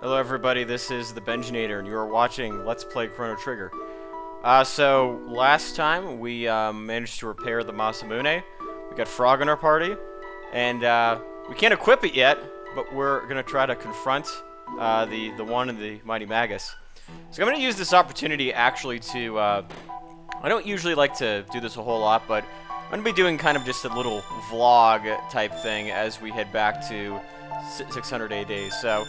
Hello everybody, this is the Benjinator, and you are watching Let's Play Chrono Trigger. So, last time we managed to repair the Masamune. We got Frog in our party, and we can't equip it yet, but we're going to try to confront the one in the Mighty Magus. So I'm going to use this opportunity actually to, I don't usually like to do this a whole lot, but I'm going to be doing kind of just a little vlog type thing as we head back to 600 AD. So,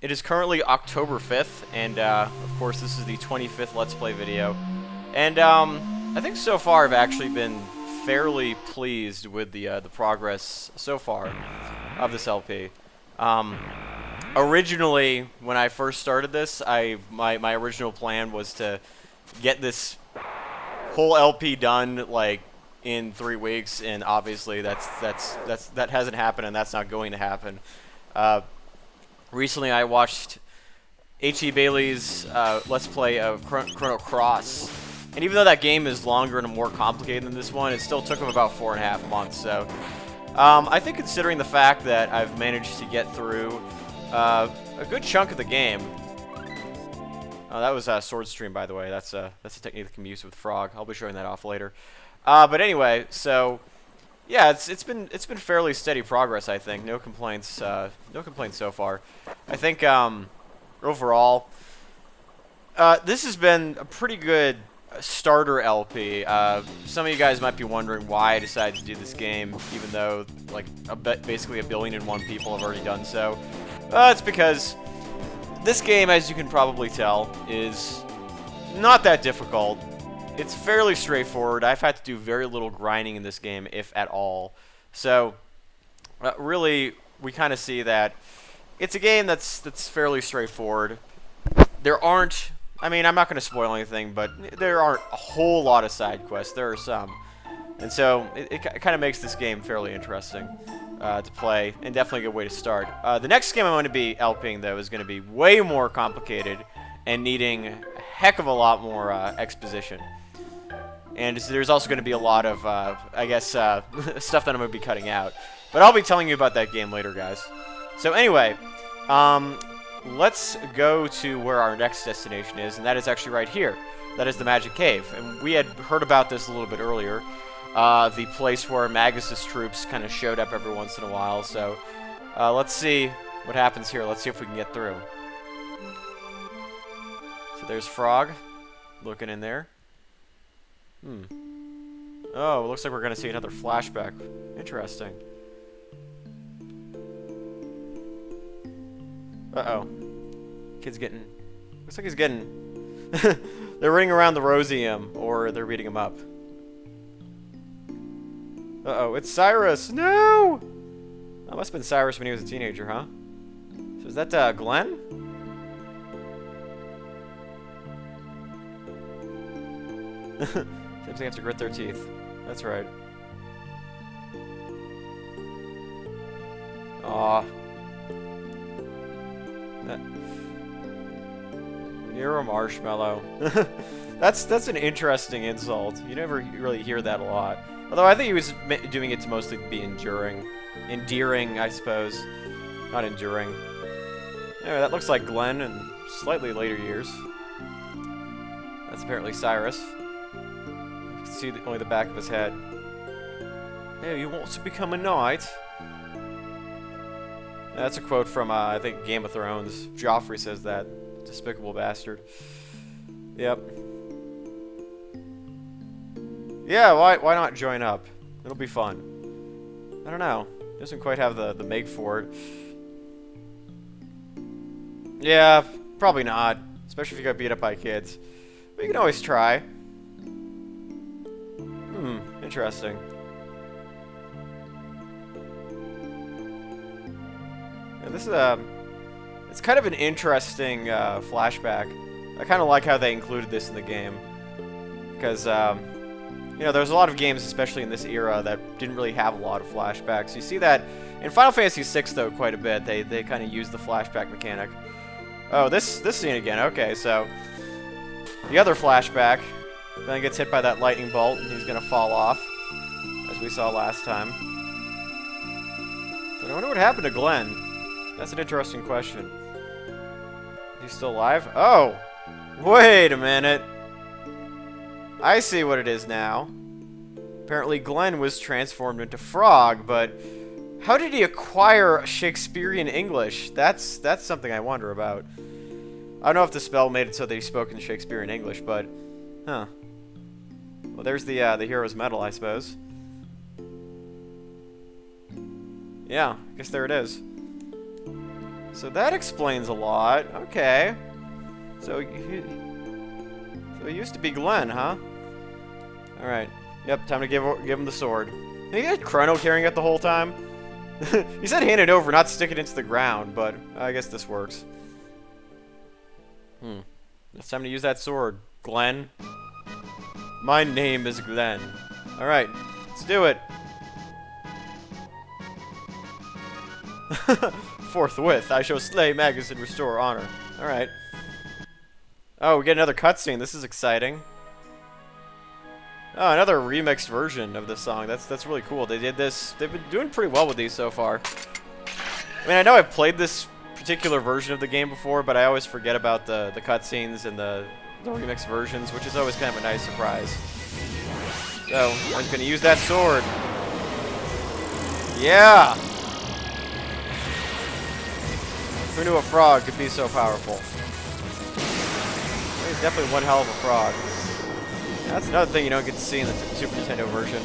it is currently October 5th, and, of course, this is the 25th Let's Play video. And, I think so far I've actually been fairly pleased with the progress so far of this LP. Originally, when I first started this, my original plan was to get this whole LP done, like, in 3 weeks, and obviously that hasn't happened, and that's not going to happen. Recently, I watched H.E. Bailey's Let's Play of Chrono Cross, and even though that game is longer and more complicated than this one, it still took him about 4.5 months. So, I think considering the fact that I've managed to get through a good chunk of the game. Oh, that was Sword Stream, by the way. That's a technique that can be used with Frog. I'll be showing that off later. But anyway, so. Yeah, it's been fairly steady progress, I think. No complaints so far. I think overall, this has been a pretty good starter LP. Some of you guys might be wondering why I decided to do this game, even though like basically 1,000,000,001 people have already done so. It's because this game, as you can probably tell, is not that difficult. It's fairly straightforward. I've had to do very little grinding in this game, if at all. So, really, we kind of see that it's a game that's fairly straightforward. There aren't, I mean, I'm not going to spoil anything, but there aren't a whole lot of side quests. There are some. And so, it kind of makes this game fairly interesting to play, and definitely a good way to start. The next game I'm going to be LPing, though, is going to be way more complicated and needing a heck of a lot more exposition. And there's also going to be a lot of, I guess, stuff that I'm going to be cutting out. But I'll be telling you about that game later, guys. So anyway, let's go to where our next destination is, and that is actually right here. That is the Magic Cave. And we had heard about this a little bit earlier. The place where Magus's troops kind of showed up every once in a while. So let's see what happens here. Let's see if we can get through. So there's Frog looking in there. Oh, it looks like we're going to see another flashback. Interesting. Uh-oh. Kid's getting... Looks like he's getting... They're running around the Roseum, or they're beating him up. Uh-oh, it's Cyrus! No! That must have been Cyrus when he was a teenager, huh? So is that, Glenn? Seems they have to grit their teeth. That's right. Aw. You're a marshmallow. That's an interesting insult. You never really hear that a lot. Although I think he was doing it to mostly be endearing, I suppose. Not enduring. Anyway, that looks like Glenn in slightly later years. That's apparently Cyrus. See only the back of his head. Hey, you want to become a knight? That's a quote from, I think, Game of Thrones. Joffrey says that. Despicable bastard. Yep. Yeah, why not join up? It'll be fun. I don't know. Doesn't quite have the make for it. Yeah, probably not. Especially if you got beat up by kids. But you can always try. Interesting. Yeah, this is it's kind of an interesting flashback. I kind of like how they included this in the game, because you know, there's a lot of games, especially in this era, that didn't really have a lot of flashbacks. You see that in Final Fantasy VI, though, quite a bit. They kind of use the flashback mechanic. Oh, this scene again. Okay, so the other flashback. Then gets hit by that lightning bolt, and he's going to fall off, as we saw last time. But I wonder what happened to Glenn. That's an interesting question. He's still alive? Oh! Wait a minute. I see what it is now. Apparently Glenn was transformed into Frog, but how did he acquire Shakespearean English? That's something I wonder about. I don't know if the spell made it so that he spoke in Shakespearean English, but huh. Well, there's the hero's medal, I suppose. Yeah, I guess there it is. So that explains a lot. Okay. So he used to be Glenn, huh? All right. Yep, time to give him the sword. He had Chrono carrying it the whole time. He said hand it over, not stick it into the ground, but I guess this works. It's time to use that sword, Glenn. My name is Glenn. All right, let's do it. Forthwith, I shall slay Magus and restore honor. All right. Oh, we get another cutscene. This is exciting. Oh, another remixed version of this song. That's really cool. They did this. They've been doing pretty well with these so far. I mean, I know I've played this particular version of the game before, but I always forget about the cutscenes and the remixed versions, which is always kind of a nice surprise. So, I'm just going to use that sword. Yeah! Who knew a frog could be so powerful? He's definitely one hell of a frog. That's another thing you don't get to see in the Super Nintendo version.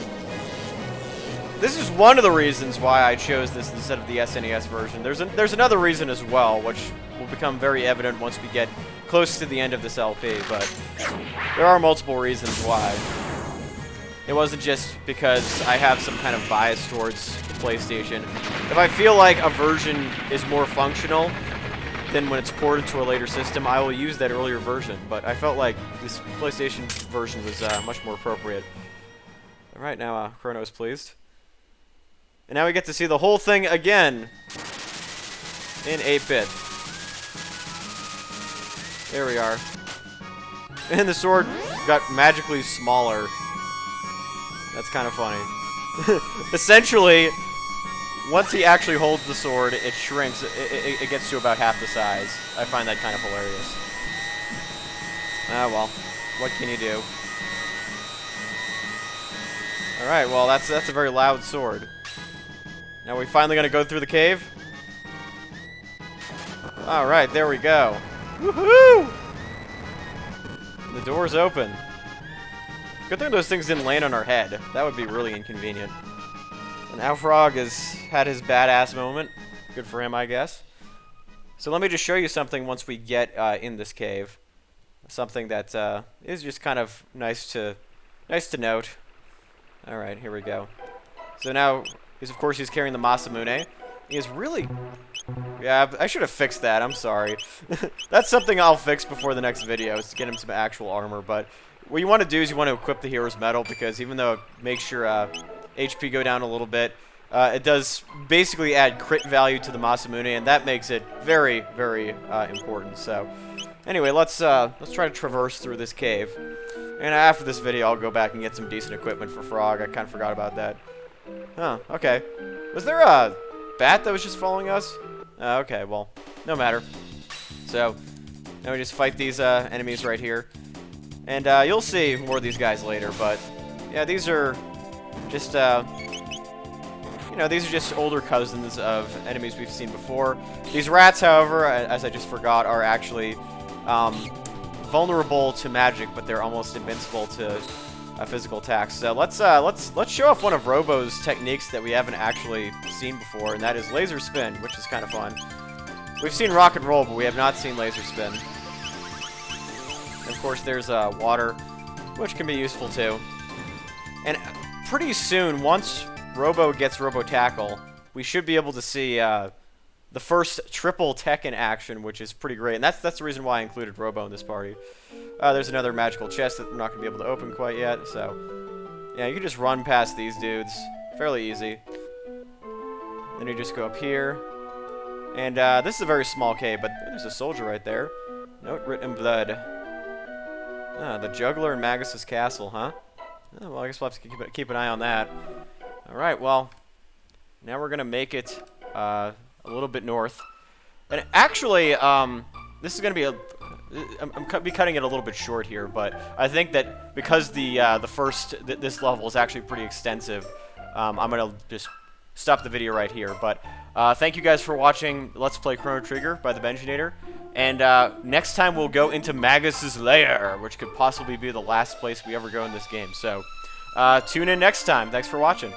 This is one of the reasons why I chose this instead of the SNES version. There's another reason as well, which will become very evident once we get close to the end of this LP, but there are multiple reasons why. It wasn't just because I have some kind of bias towards the PlayStation. If I feel like a version is more functional than when it's ported to a later system, I will use that earlier version, but I felt like this PlayStation version was much more appropriate. Alright, now Chrono is pleased. And now we get to see the whole thing again in 8-bit. There we are. And the sword got magically smaller. That's kind of funny. Essentially, once he actually holds the sword, it shrinks. It gets to about half the size. I find that kind of hilarious. Ah, well. What can you do? Alright, well, that's a very loud sword. Now we finally gonna go through the cave? Alright, there we go. Woohoo! The door's open. Good thing those things didn't land on our head. That would be really inconvenient. And now Frog has had his badass moment. Good for him, I guess. So let me just show you something once we get in this cave. Something that is just kind of nice to note. Alright, here we go. So now, of course, he's carrying the Masamune. He is really... Yeah, I should have fixed that. I'm sorry. That's something I'll fix before the next video, is to get him some actual armor. But what you want to do is you want to equip the hero's medal, because even though it makes your HP go down a little bit, it does basically add crit value to the Masamune, and that makes it very, very important. So, anyway, let's try to traverse through this cave. And after this video, I'll go back and get some decent equipment for Frog. I kind of forgot about that. Huh, okay. Was there a bat that was just following us? Okay, well, no matter. So, now we just fight these enemies right here. And you'll see more of these guys later, but yeah, these are just, you know, these are just older cousins of enemies we've seen before. These rats, however, as I just forgot, are actually vulnerable to magic, but they're almost invincible to physical attacks. So let's show off one of Robo's techniques that we haven't actually seen before, and that is laser spin, which is kind of fun. We've seen rock and roll, but we have not seen laser spin. And of course, there's water, which can be useful too. And pretty soon, once Robo gets Robo Tackle, we should be able to see the first triple Tekken action, which is pretty great. And that's the reason why I included Robo in this party. There's another magical chest that we're not going to be able to open quite yet. So, yeah, you can just run past these dudes. Fairly easy. Then you just go up here. And this is a very small cave, but there's a soldier right there. Note written in blood. Ah, the juggler in Magus's castle, huh? Oh, well, I guess we'll have to keep an eye on that. Alright, well, now we're going to make it a little bit north. And actually, this is going to be I'm be cutting it a little bit short here, but I think that because this level is actually pretty extensive, I'm going to just stop the video right here. But thank you guys for watching Let's Play Chrono Trigger by the Benjinator. And next time we'll go into Magus Liar, which could possibly be the last place we ever go in this game. So tune in next time. Thanks for watching.